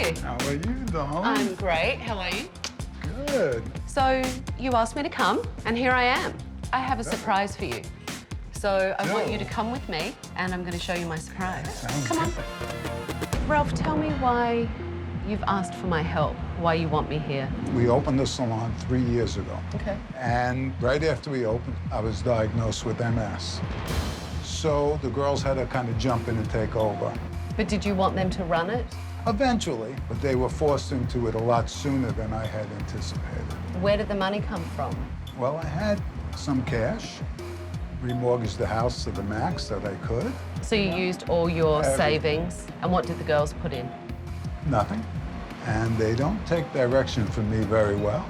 you? How are you, darling? I'm great. How are you? Good. So, you asked me to come, and here I am. I have a surprise for you. So, I want you to come with me, and I'm going to show you my surprise. Come on. Ralph, tell me why you've asked for my help, why you want me here. We opened the salon 3 years ago. Okay. And right after we opened, I was diagnosed with MS. So the girls had to kind of jump in and take over. But did you want them to run it? Eventually, but they were forced into it a lot sooner than I had anticipated. Where did the money come from? Well, I had some cash, remortgaged the house to the max that I could. So you used all your savings, and what did the girls put in? Nothing. And they don't take direction from me very well.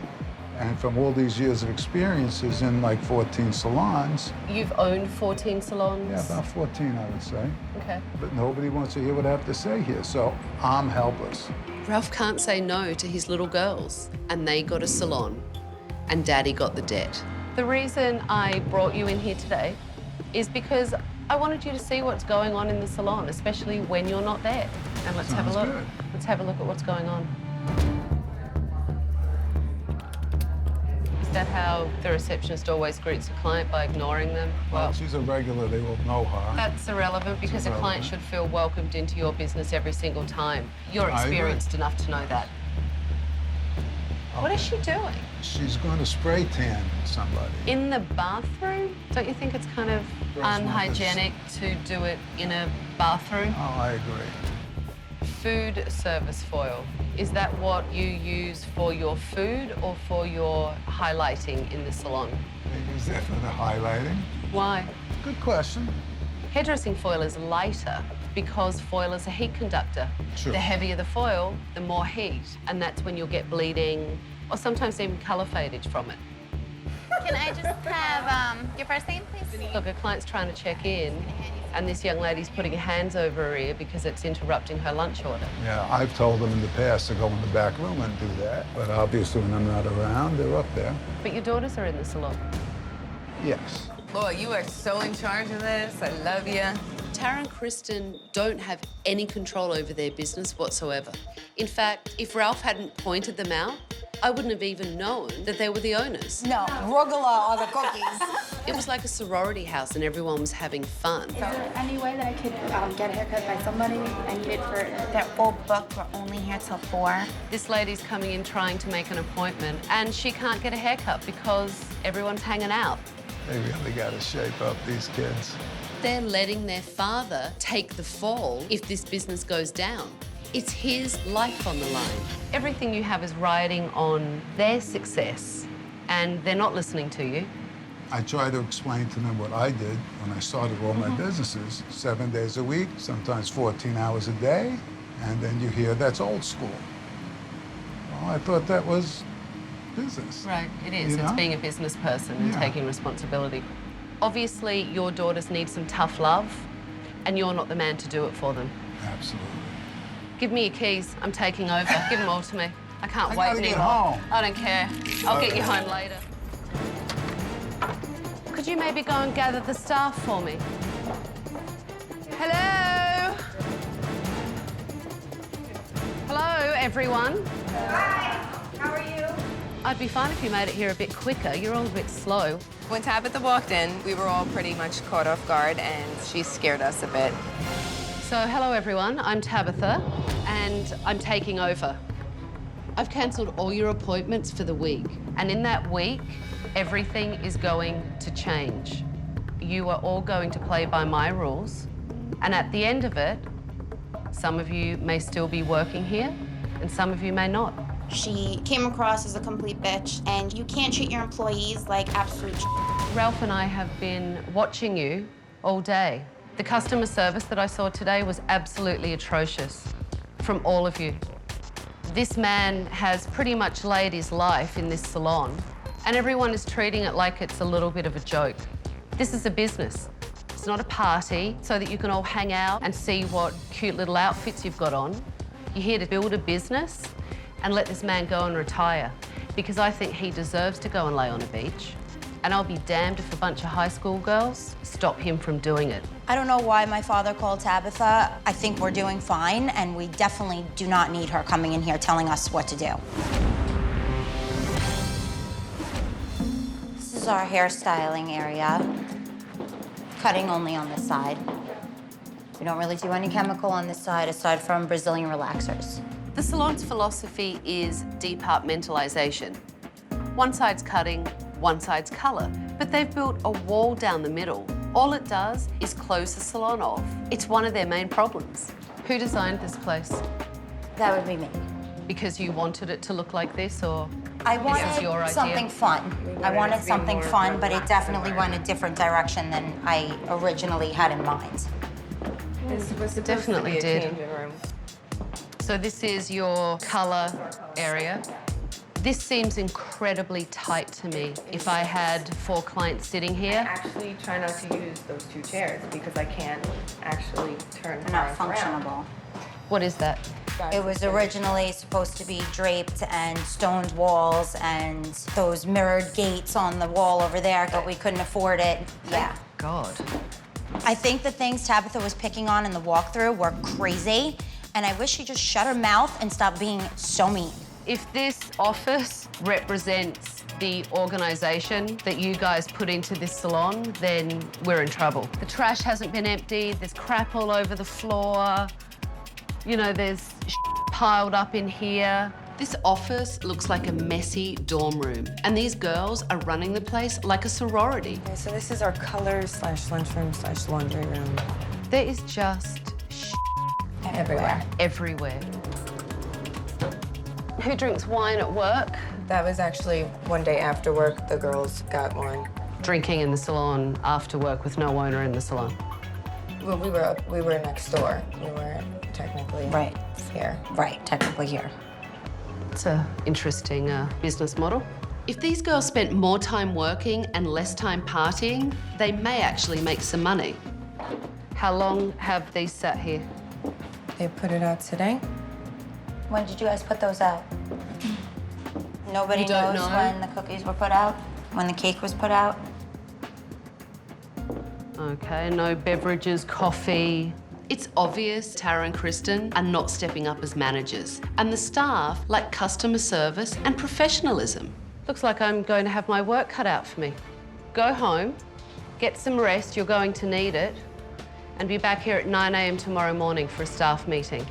And from all these years of experiences in like 14 salons. You've owned 14 salons? Yeah, about 14, I would say. Okay. But nobody wants to hear what I have to say here, so I'm helpless. Ralph can't say no to his little girls, and they got a salon, and Daddy got the debt. The reason I brought you in here today is because I wanted you to see what's going on in the salon, especially when you're not there. And let's have a look. Good. Let's have a look at what's going on. Is that how the receptionist always greets a client, by ignoring them? Well, she's a regular, they will know her. That's irrelevant because a client should feel welcomed into your business every single time. You're experienced enough to know that. Okay. What is she doing? She's going to spray tan somebody. In the bathroom? Don't you think it's kind of unhygienic to do it in a bathroom? Oh, I agree. Food service foil. Is that what you use for your food or for your highlighting in the salon? They use that for the highlighting. Why? Good question. Hairdressing foil is lighter because foil is a heat conductor. True. The heavier the foil, the more heat, and that's when you'll get bleeding or sometimes even colour fadage from it. Can I just have your first name, please? Look, a client's trying to check in, and this young lady's putting her hands over her ear because it's interrupting her lunch order. Yeah, I've told them in the past to go in the back room and do that, but obviously when I'm not around, they're up there. But your daughters are in the salon. Yes. Boy, you are so in charge of this. I love you. Tara and Kristen don't have any control over their business whatsoever. In fact, if Ralph hadn't pointed them out, I wouldn't have even known that they were the owners. No, Rugala are the cookies. It was like a sorority house and everyone was having fun. Is there any way that I could get a haircut by somebody? I need it for... They're all booked. We're only here till 4. This lady's coming in trying to make an appointment and she can't get a haircut because everyone's hanging out. They really got to shape up, these kids. They're letting their father take the fall if this business goes down. It's his life on the line. Everything you have is riding on their success, and they're not listening to you. I try to explain to them what I did when I started all my businesses. 7 days a week, sometimes 14 hours a day, and then you hear that's old school. Well, I thought that was business. Right, it is. You know? It's being a business person and taking responsibility. Obviously, your daughters need some tough love, and you're not the man to do it for them. Absolutely. Give me your keys. I'm taking over. Give them all to me. I can't wait gotta anymore. get home. I don't care. I'll get you home later. Could you maybe go and gather the staff for me? Hello? Hello, everyone. Hi, how are you? I'd be fine if you made it here a bit quicker. You're all a bit slow. When Tabatha walked in, we were all pretty much caught off guard, and she scared us a bit. So, hello, everyone. I'm Tabatha, and I'm taking over. I've cancelled all your appointments for the week, and in that week, everything is going to change. You are all going to play by my rules, and at the end of it, some of you may still be working here, and some of you may not. She came across as a complete bitch, and you can't treat your employees like absolute Ralph and I have been watching you all day. The customer service that I saw today was absolutely atrocious from all of you. This man has pretty much laid his life in this salon, and everyone is treating it like it's a little bit of a joke. This is a business. It's not a party so that you can all hang out and see what cute little outfits you've got on. You're here to build a business and let this man go and retire, because I think he deserves to go and lay on a beach. And I'll be damned if a bunch of high school girls stop him from doing it. I don't know why my father called Tabatha. I think we're doing fine, and we definitely do not need her coming in here telling us what to do. This is our hairstyling area. Cutting only on this side. We don't really do any chemical on this side aside from Brazilian relaxers. The salon's philosophy is departmentalization. One side's cutting, one side's color, but they've built a wall down the middle. All it does is close the salon off. It's one of their main problems. Who designed this place? That would be me. Because you wanted it to look like this, or I this is your wanted idea? something fun. I wanted something fun, but it definitely went a different direction than I originally had in mind. This was supposed Definitely to be a did. changing room. So this is your color area. This seems incredibly tight to me. If I had 4 clients sitting I here, actually try not to use those 2 chairs because I can't actually turn They're not cars around. functionable. what is that? It was originally supposed to be draped and stoned walls and those mirrored gates on the wall over there, but we couldn't afford it. Yeah. God. I think the things Tabatha was picking on in the walkthrough were crazy, and I wish she'd just shut her mouth and stop being so mean. If this office represents the organization that you guys put into this salon, then we're in trouble. The trash hasn't been emptied, there's crap all over the floor. You know, there's piled up in here. This office looks like a messy dorm room, and these girls are running the place like a sorority. Okay, so this is our colors/lunchroom/laundry room. There is just Everywhere. everywhere. Who drinks wine at work? That was actually one day after work, the girls got one. Drinking in the salon after work with no owner in the salon. Well, we were next door. We weren't technically here. Right, technically here. It's an interesting business model. If these girls spent more time working and less time partying, they may actually make some money. How long have these sat here? They put it out today. When did you guys put those out? Nobody You don't knows know? when the cookies were put out? When the cake was put out? Okay, no beverages, coffee. It's obvious Tara and Kristen are not stepping up as managers, and the staff lack customer service and professionalism. Looks like I'm going to have my work cut out for me. Go home, get some rest, you're going to need it, and be back here at 9 a.m. tomorrow morning for a staff meeting.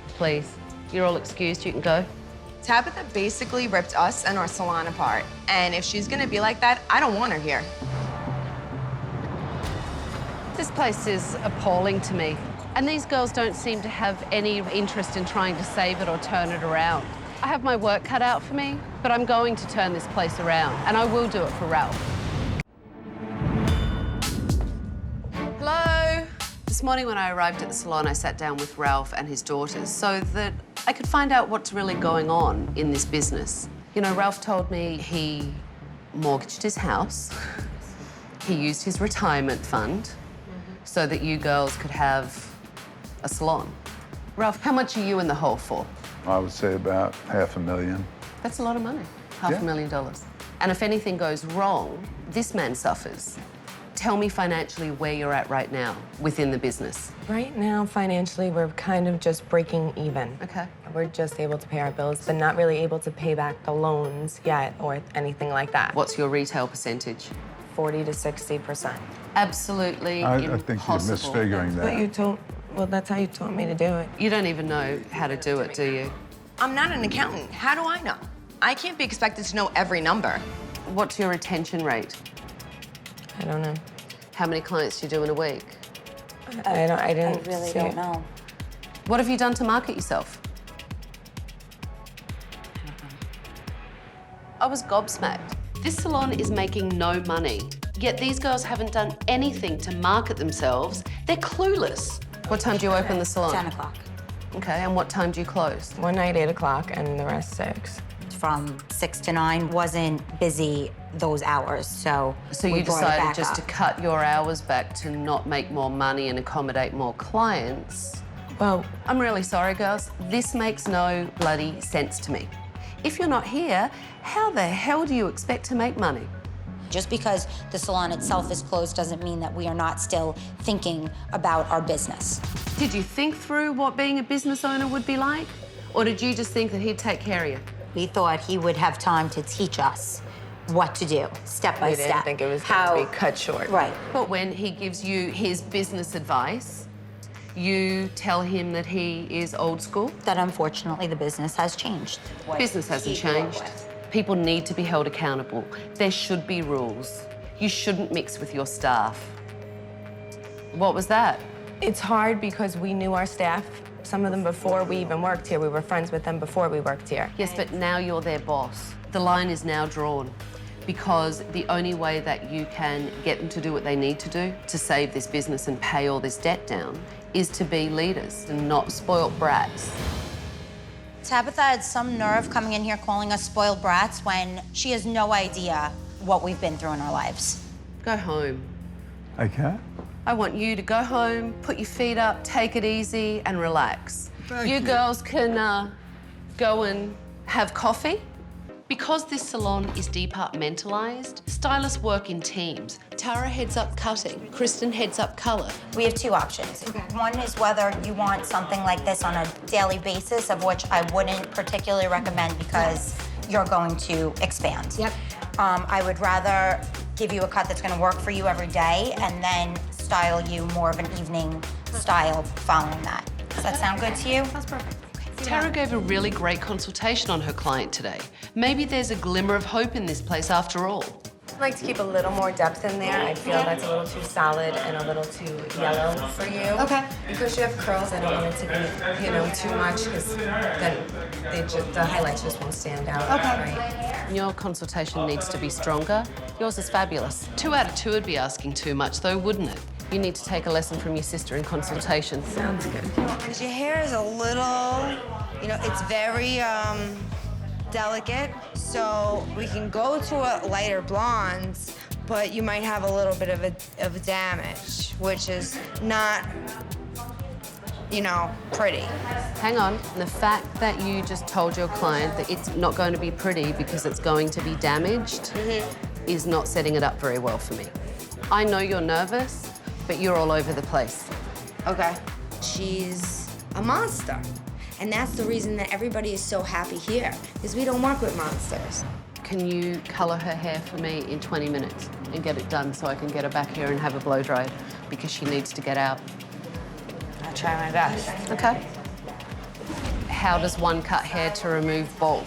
Please, you're all excused, you can go. Tabatha basically ripped us and our salon apart. And if she's gonna be like that, I don't want her here. This place is appalling to me. And these girls don't seem to have any interest in trying to save it or turn it around. I have my work cut out for me, but I'm going to turn this place around, and I will do it for Ralph. Hello? This morning when I arrived at the salon, I sat down with Ralph and his daughters so that I could find out what's really going on in this business. You know, Ralph told me he mortgaged his house, he used his retirement fund so that you girls could have a salon. Ralph, how much are you in the hole for? I would say about $500,000. That's a lot of money, $500,000. And if anything goes wrong, this man suffers. Tell me financially where you're at right now within the business. Right now, financially, we're kind of just breaking even. Okay. We're just able to pay our bills, but not really able to pay back the loans yet or anything like that. What's your retail percentage? 40 to 60%. Absolutely I impossible. think you're misfiguring But that. you told, well, that's how you told me to do it. You don't even know how to do it, do you? I'm not an accountant. How do I know? I can't be expected to know every number. What's your retention rate? I don't know. How many clients do you do in a week? I didn't I really see don't it. know. What have you done to market yourself? I was gobsmacked. This salon is making no money, yet these girls haven't done anything to market themselves. They're clueless. What time do you open the salon? 10 o'clock. Okay, and what time do you close? One night, 8 o'clock, and the rest 6. From 6 to 9, wasn't busy those hours, so So we you brought it decided back just up. to cut your hours back to not make more money and accommodate more clients. Well, I'm really sorry, girls. This makes no bloody sense to me. If you're not here, how the hell do you expect to make money? Just because the salon itself is closed doesn't mean that we are not still thinking about our business. Did you think through what being a business owner would be like? Or did you just think that he'd take care of you? We thought he would have time to teach us what to do, step by We step. didn't think it was going to be cut short. Right. But when he gives you his business advice, you tell him that he is old school? That unfortunately the business has changed. Business hasn't changed. People need to be held accountable. There should be rules. You shouldn't mix with your staff. What was that? It's hard because we knew our staff, some of them before we even worked here. We were friends with them before we worked here. Yes, but now you're their boss. The line is now drawn because the only way that you can get them to do what they need to do to save this business and pay all this debt down is to be leaders and not spoilt brats. Tabatha had some nerve coming in here calling us spoiled brats when she has no idea what we've been through in our lives. Go home. Okay. I want you to go home, put your feet up, take it easy, and relax. Thank You you. girls can go and have coffee. Because this salon is departmentalized, stylists work in teams. Tara heads up cutting, Kristen heads up color. We have two options. One is whether you want something like this on a daily basis, of which I wouldn't particularly recommend because you're going to expand. Yep. I would rather give you a cut that's gonna work for you every day and then style you more of an evening style following that. Does that sound good to you? That's perfect. Tara gave a really great consultation on her client today. Maybe there's a glimmer of hope in this place after all. I'd like to keep a little more depth in there. I feel that's a little too solid and a little too yellow for you. Okay. Because you have curls, I don't want it to be, too much because then the highlights just won't stand out. Okay. Right. Your consultation needs to be stronger. Yours is fabulous. 2 out of 2 would be asking too much though, wouldn't it? You need to take a lesson from your sister in consultation. Sounds good. Because your hair is a little, it's very delicate. So we can go to a lighter blonde, but you might have a little bit of a damage, which is not, pretty. Hang on. The fact that you just told your client that it's not going to be pretty because it's going to be damaged is not setting it up very well for me. I know you're nervous, but you're all over the place. Okay. She's a monster. And that's the reason that everybody is so happy here, because we don't work with monsters. Can you colour her hair for me in 20 minutes and get it done so I can get her back here and have her blow dried because she needs to get out? I'll try my best. Okay. How does one cut hair to remove bulk?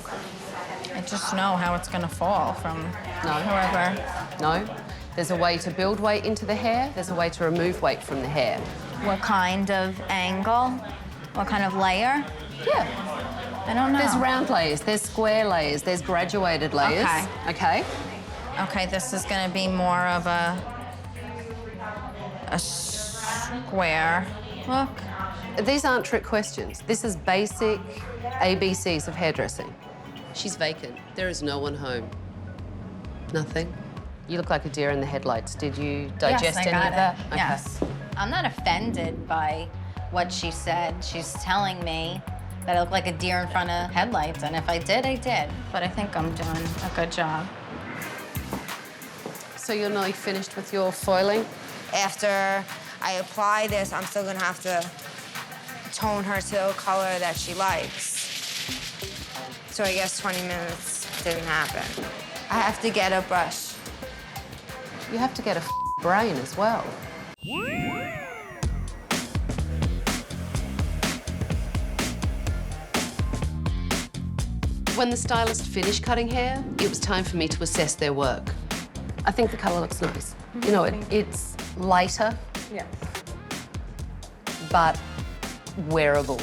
I just know how it's gonna fall from whoever. No. There's a way to build weight into the hair. There's a way to remove weight from the hair. What kind of angle? What kind of layer? Yeah. I don't know. There's round layers, there's square layers, there's graduated layers. Okay. Okay? Okay, this is gonna be more of a square look. These aren't trick questions. This is basic ABCs of hairdressing. She's vacant. There is no one home. Nothing. You look like a deer in the headlights. Did you digest Yes, I any got of that? it. Yes. I'm not offended by what she said. She's telling me that I look like a deer in front of headlights, and if I did, I did. But I think I'm doing a good job. So you're nearly finished with your foiling? After I apply this, I'm still gonna have to tone her to a color that she likes. So I guess 20 minutes didn't happen. I have to get a brush. You have to get a brain as well. When the stylist finished cutting hair, it was time for me to assess their work. I think the colour looks nice. You know, it's lighter, Yes. but wearable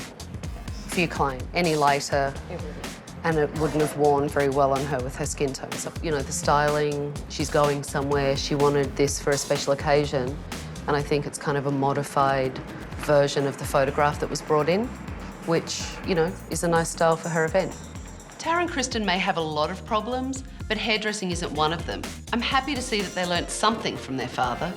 for your client. Any lighter, and it wouldn't have worn very well on her with her skin tone. So, you know, the styling, she's going somewhere, she wanted this for a special occasion, and I think it's kind of a modified version of the photograph that was brought in, which, you know, is a nice style for her event. Tara and Kristen may have a lot of problems, but hairdressing isn't one of them. I'm happy to see that they learnt something from their father.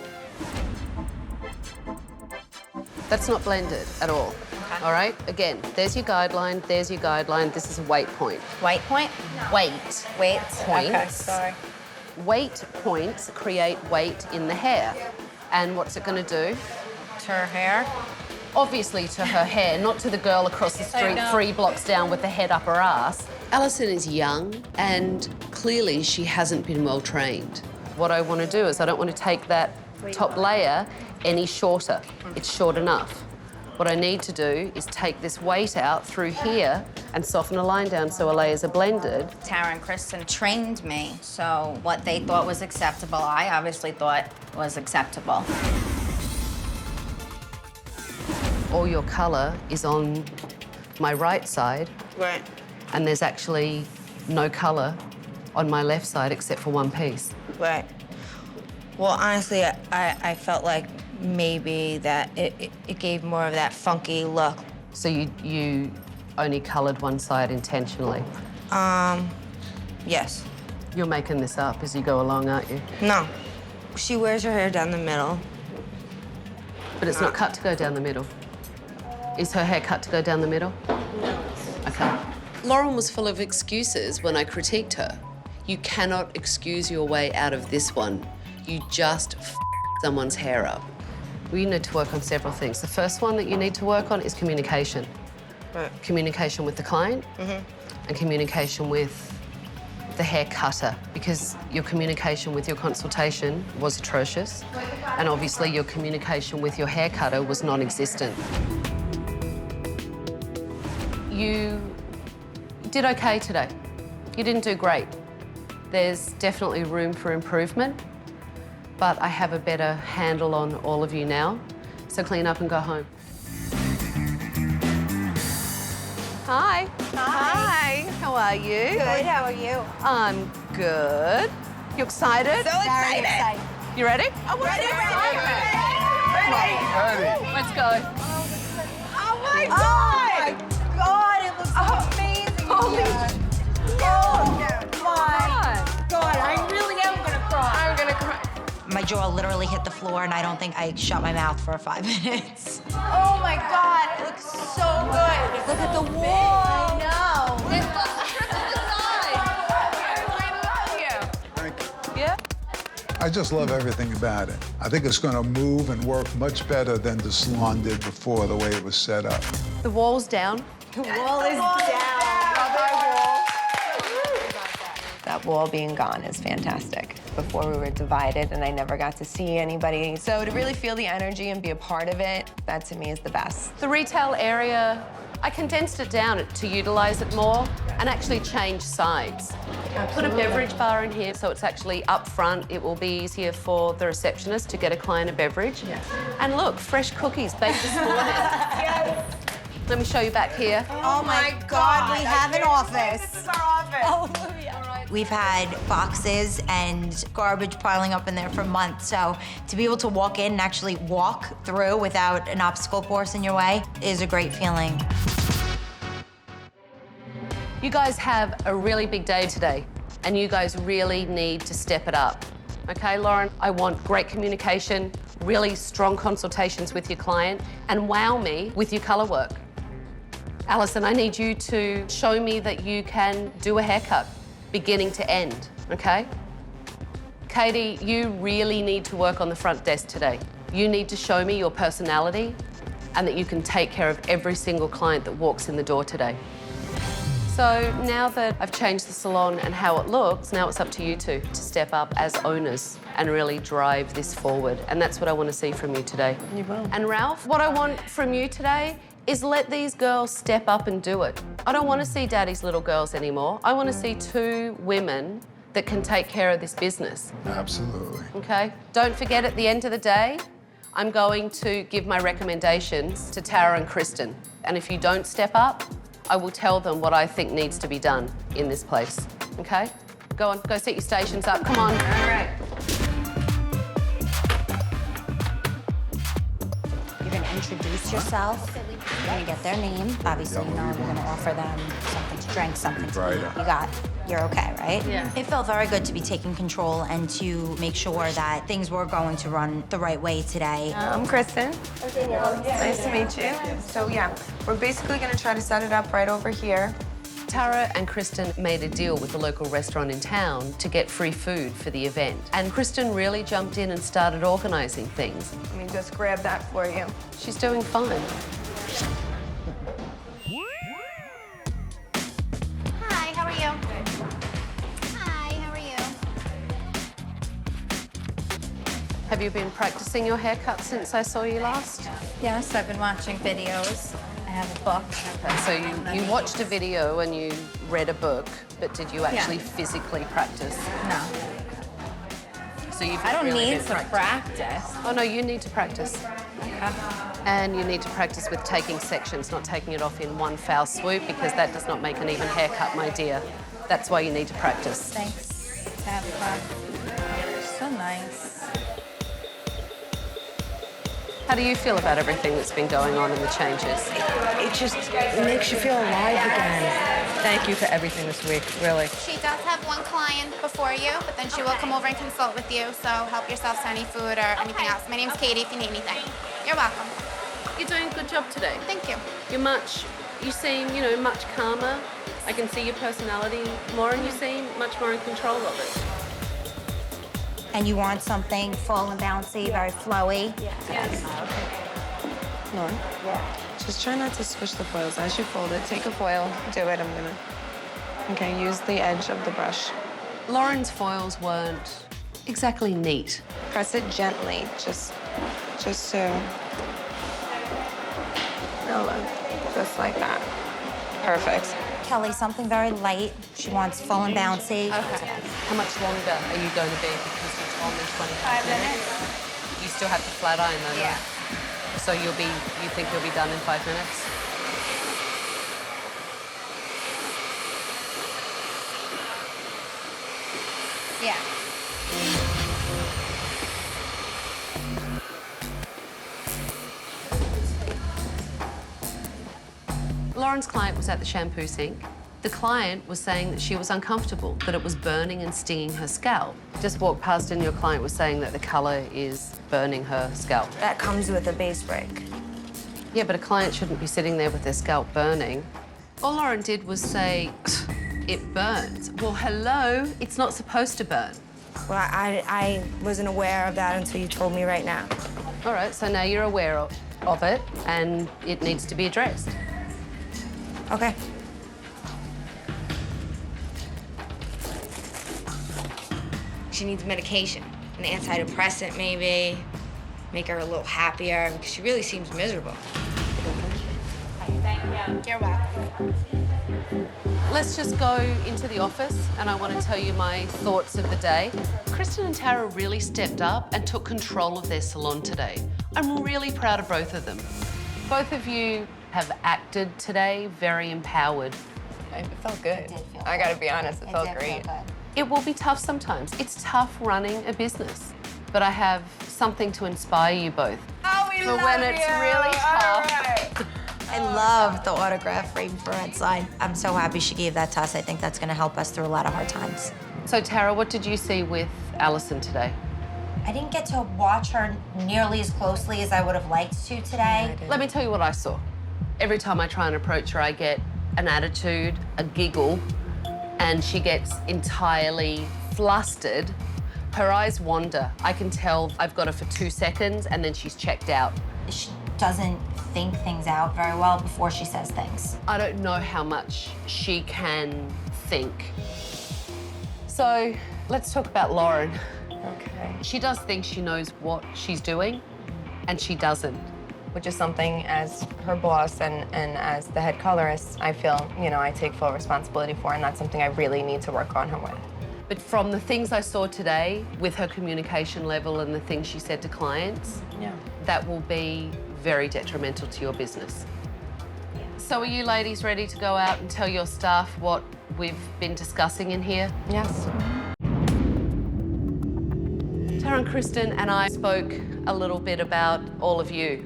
That's not blended at all. Okay. All right? Again, there's your guideline, there's your guideline. This is a weight point. White point? Weight. Wait. Points. Okay, sorry. weight points create weight in the hair. And what's it going to do? To her hair. Obviously to her hair, not to the girl across the street 3 blocks down with the head up her ass. Alison is young and clearly she hasn't been well trained. What I want to do is I don't want to take that top layer any shorter. It's short enough. What I need to do is take this weight out through here and soften a line down so our layers are blended. Tara and Kristen trained me, so what they thought was acceptable, I obviously thought was acceptable. All your colour is on my right side. Right. And there's actually no colour on my left side except for one piece. Right. Well, honestly, I felt like maybe that it gave more of that funky look. So you only coloured one side intentionally? Yes. You're making this up as you go along, aren't you? No. She wears her hair down the middle. But it's not cut to go down the middle. Is her hair cut to go down the middle? No. Okay. Lauren was full of excuses when I critiqued her. You cannot excuse your way out of this one. You just someone's hair up. We need to work on several things. The first one that you need to work on is communication. Right. Communication with the client and communication with the hair cutter, because your communication with your consultation was atrocious, and obviously your communication with your hair cutter was non-existent. You did okay today. You didn't do great. There's definitely room for improvement, but I have a better handle on all of you now, so clean up and go home. Hi. Hi. How are you? Good, how are you? I'm good. You excited? So excited. You ready? I'm ready. Let's go. Oh my God! It looks amazing. Holy God, I really am gonna cry. I'm gonna cry. My jaw literally hit the floor, and I don't think I shut my mouth for 5 minutes. Oh my God, it looks so good. Look at the wall. I know. It looks Thank you. Yeah? I just love everything about it. I think it's going to move and work much better than the salon did before, the way it was set up. The wall's down. The wall is down. That wall being gone is fantastic. Before we were divided and I never got to see anybody. So to really feel the energy and be a part of it, that to me is the best. The retail area, I condensed it down to utilise it more and actually change sides. I put a beverage bar in here so it's actually up front. It will be easier for the receptionist to get a client a beverage. Yeah. And look, fresh cookies baked this morning. Yes. Let me show you back here. Oh my God, we have an office. This is our office. We've had boxes and garbage piling up in there for months, so to be able to walk in and actually walk through without an obstacle course in your way is a great feeling. You guys have a really big day today, and you guys really need to step it up. Okay, Lauren? I want great communication, really strong consultations with your client, and wow me with your colour work. Alison, I need you to show me that you can do a haircut, beginning to end, okay? Katie, you really need to work on the front desk today. You need to show me your personality and that you can take care of every single client that walks in the door today. So now that I've changed the salon and how it looks, now it's up to you two to step up as owners and really drive this forward. And that's what I want to see from you today. You will. And Ralph, what I want from you today is let these girls step up and do it. I don't want to see daddy's little girls anymore. I want to see 2 women that can take care of this business. Absolutely. Okay? Don't forget, at the end of the day, I'm going to give my recommendations to Tara and Kristen. And if you don't step up, I will tell them what I think needs to be done in this place. Okay? Go on, go set your stations up. Come on. All right. You're gonna introduce yourself. You're gonna get their name. Obviously, you know you're gonna offer them something to drink, something to eat. You're okay, right? Yeah. It felt very good to be taking control and to make sure that things were going to run the right way today. I'm Kristen. Nice to meet you. So yeah, we're basically gonna try to set it up right over here. Tara and Kristen made a deal with a local restaurant in town to get free food for the event. And Kristen really jumped in and started organising things. Let me just grab that for you. She's doing fine. Hi, how are you? Hi, how are you? Have you been practicing your haircut since I saw you last? Yes, I've been watching videos. I have a book. Okay, so you watched a video and you read a book, but did you actually physically practice? No. So you've I don't really need been to practice. Oh no, you need to practice. Okay. And you need to practice with taking sections, not taking it off in one foul swoop, because that does not make an even haircut, my dear. That's why you need to practice. Thanks, Tabatha. So nice. How do you feel about everything that's been going on and the changes? It just makes you feel alive again. Thank you for everything this week, really. She does have one client before you, but then she will come over and consult with you, so help yourself to any food or anything else. My name's Katie if you need anything. You're welcome. You're doing a good job today. Thank you. You seem, much calmer. I can see your personality more and you seem much more in control of it. And you want something full and bouncy, very flowy. Yes. Lauren? Yeah. Just try not to squish the foils. As you fold it, take a foil, do it, Okay, use the edge of the brush. Lauren's foils weren't exactly neat. Press it gently, just so. Just like that. Perfect. Kelly, something very light. She wants full and bouncy. Okay. How much longer are you going to be? Because you told me 25 minutes. You still have to flat iron though, Yeah. right? So you think you'll be done in 5 minutes? Yeah. Lauren's client was at the shampoo sink. The client was saying that she was uncomfortable, that it was burning and stinging her scalp. Just walked past and your client was saying that the colour is burning her scalp. That comes with a base break. Yeah, but a client shouldn't be sitting there with their scalp burning. All Lauren did was say, it burns. Well, hello, it's not supposed to burn. Well, I wasn't aware of that until you told me right now. All right, so now you're aware of it and it needs to be addressed. Okay. She needs medication, an antidepressant maybe, make her a little happier because she really seems miserable. You're welcome. Let's just go into the office and I want to tell you my thoughts of the day. Kristen and Tara really stepped up and took control of their salon today. I'm really proud of both of them. Both of you have acted today very empowered. It felt good. I gotta be honest, it felt great. It will be tough sometimes. It's tough running a business. But I have something to inspire you both. Oh, we For when it's really tough. I love the autograph frame for Red Sign. I'm so happy she gave that to us. I think that's gonna help us through a lot of hard times. So Tara, what did you see with Alison today? I didn't get to watch her nearly as closely as I would have liked to today. Let me tell you what I saw. Every time I try and approach her, I get an attitude, a giggle, and she gets entirely flustered. Her eyes wander. I can tell I've got her for 2 seconds and then she's checked out. She doesn't think things out very well before she says things. I don't know how much she can think. So let's talk about Lauren. Okay. She does think she knows what she's doing, and she doesn't. Which is something, as her boss and as the head colorist, I feel, I take full responsibility for, and that's something I really need to work on her with. But from the things I saw today, with her communication level and the things she said to clients, that will be very detrimental to your business. So are you ladies ready to go out and tell your staff what we've been discussing in here? Yes. Tara and Kristen and I spoke a little bit about all of you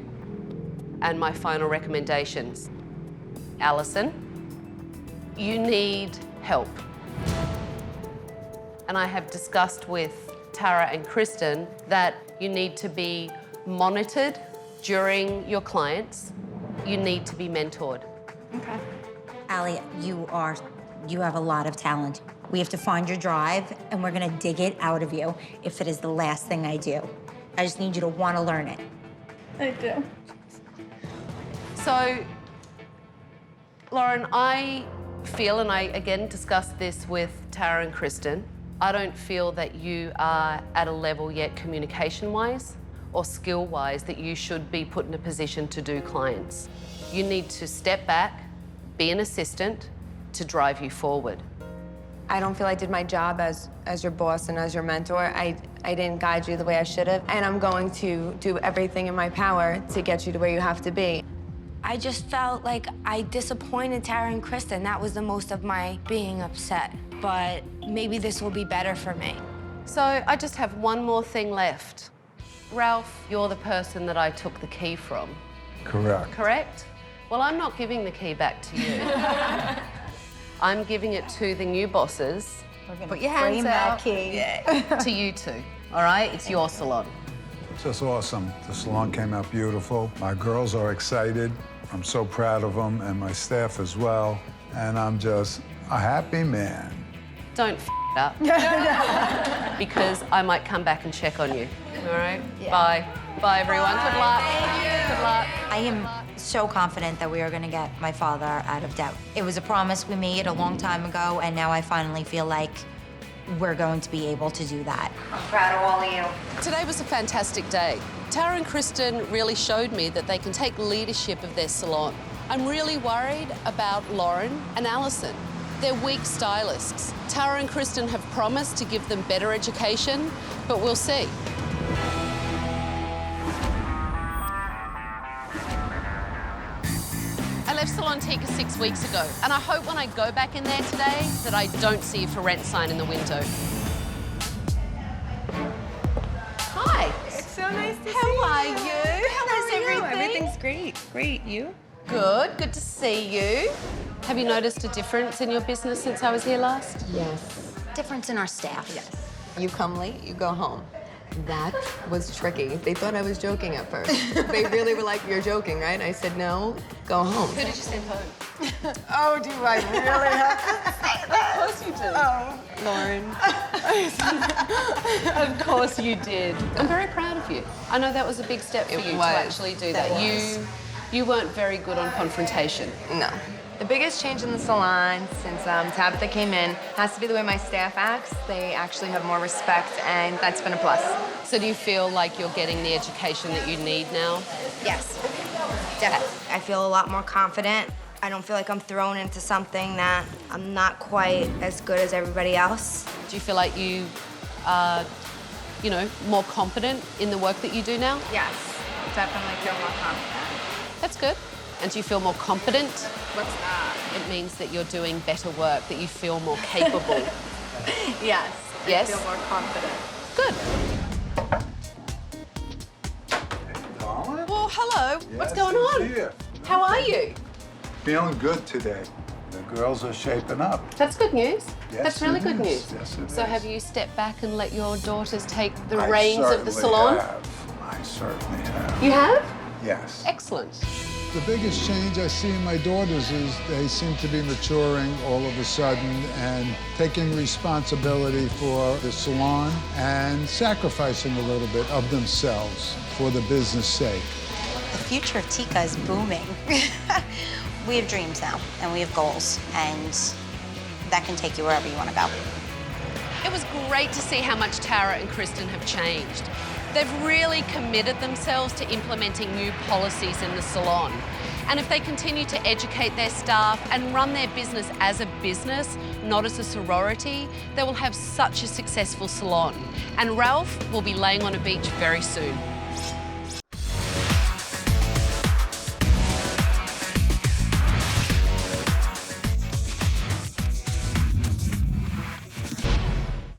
and my final recommendations. Alison, you need help. And I have discussed with Tara and Kristen that you need to be monitored during your clients. You need to be mentored. Allie, you are You have a lot of talent. We have to find your drive, and we're gonna dig it out of you if it is the last thing I do. I just need you to want to learn it. I do. So, Lauren, I feel, and I again discussed this with Tara and Kristen, I don't feel that you are at a level yet communication-wise or skill-wise that you should be put in a position to do clients. You need to step back, be an assistant to drive you forward. I don't feel I did my job as your boss and as your mentor. I didn't guide you the way I should have, and I'm going to do everything in my power to get you to where you have to be. I just felt like I disappointed Tara and Kristen. That was the most of my being upset. But maybe this will be better for me. So I just have one more thing left. Ralph, you're the person that I took the key from, Correct. correct? Well, I'm not giving the key back to you. I'm giving it to the new bosses. Put your hands Frame out. that key. To you two, all right? It's your salon. It's just awesome. The salon came out beautiful. My girls are excited. I'm so proud of them, and my staff as well. And I'm just a happy man. Don't f it up. Because I might come back and check on you, all right? Yeah. Bye. Bye, everyone. Good luck. Good luck. I am so confident that we are gonna get my father out of debt. It was a promise we made a long time ago, and now I finally feel like we're going to be able to do that. I'm proud of all of you. Today was a fantastic day. Tara and Kristen really showed me that they can take leadership of their salon. I'm really worried about Lauren and Alison. They're weak stylists. Tara and Kristen have promised to give them better education, but we'll see. I left Salon Tika 6 weeks ago, and I hope when I go back in there today that I don't see a for rent sign in the window. Hi. It's so nice to see you. How are you? How's everything? Everything's great. Great. You? Good. Good to see you. Have you noticed a difference in your business since I was here last? Yes. Difference in our staff. Yes. You come late, you go home. That was tricky. They thought I was joking at first. They really were like, you're joking, right? I said, no, go home. Who did you send home? Oh, do I really have to say that? Of course you did. Oh, Lauren. Of course you did. I'm very proud of you. I know that was a big step for you to actually do that. You weren't very good on confrontation. No. The biggest change in the salon since Tabatha came in has to be the way my staff acts. They actually have more respect, and that's been a plus. So do you feel like you're getting the education that you need now? Yes, definitely. I feel a lot more confident. I don't feel like I'm thrown into something that I'm not quite as good as everybody else. Do you feel like you are, more confident in the work that you do now? Yes, definitely feel more confident. That's good. And do you feel more confident? What's that? It means that you're doing better work, that you feel more capable. Yes. Yes? I feel more confident. Good. Darling? Well, hello. What's Yes, going it's on? here. How are you? Feeling good today. The girls are shaping up. That's good news. Yes, That's really it good is. news. Yes, it So is. have you stepped back and let your daughters take the I reins of the certainly salon? have. I certainly have. You have? Yes. Excellent. The biggest change I see in my daughters is they seem to be maturing all of a sudden and taking responsibility for the salon and sacrificing a little bit of themselves for the business sake. The future of Tika is booming. We have dreams now, and we have goals, and that can take you wherever you want to go. It was great to see how much Tara and Kristen have changed. They've really committed themselves to implementing new policies in the salon. And if they continue to educate their staff and run their business as a business, not as a sorority, they will have such a successful salon. And Ralph will be laying on a beach very soon.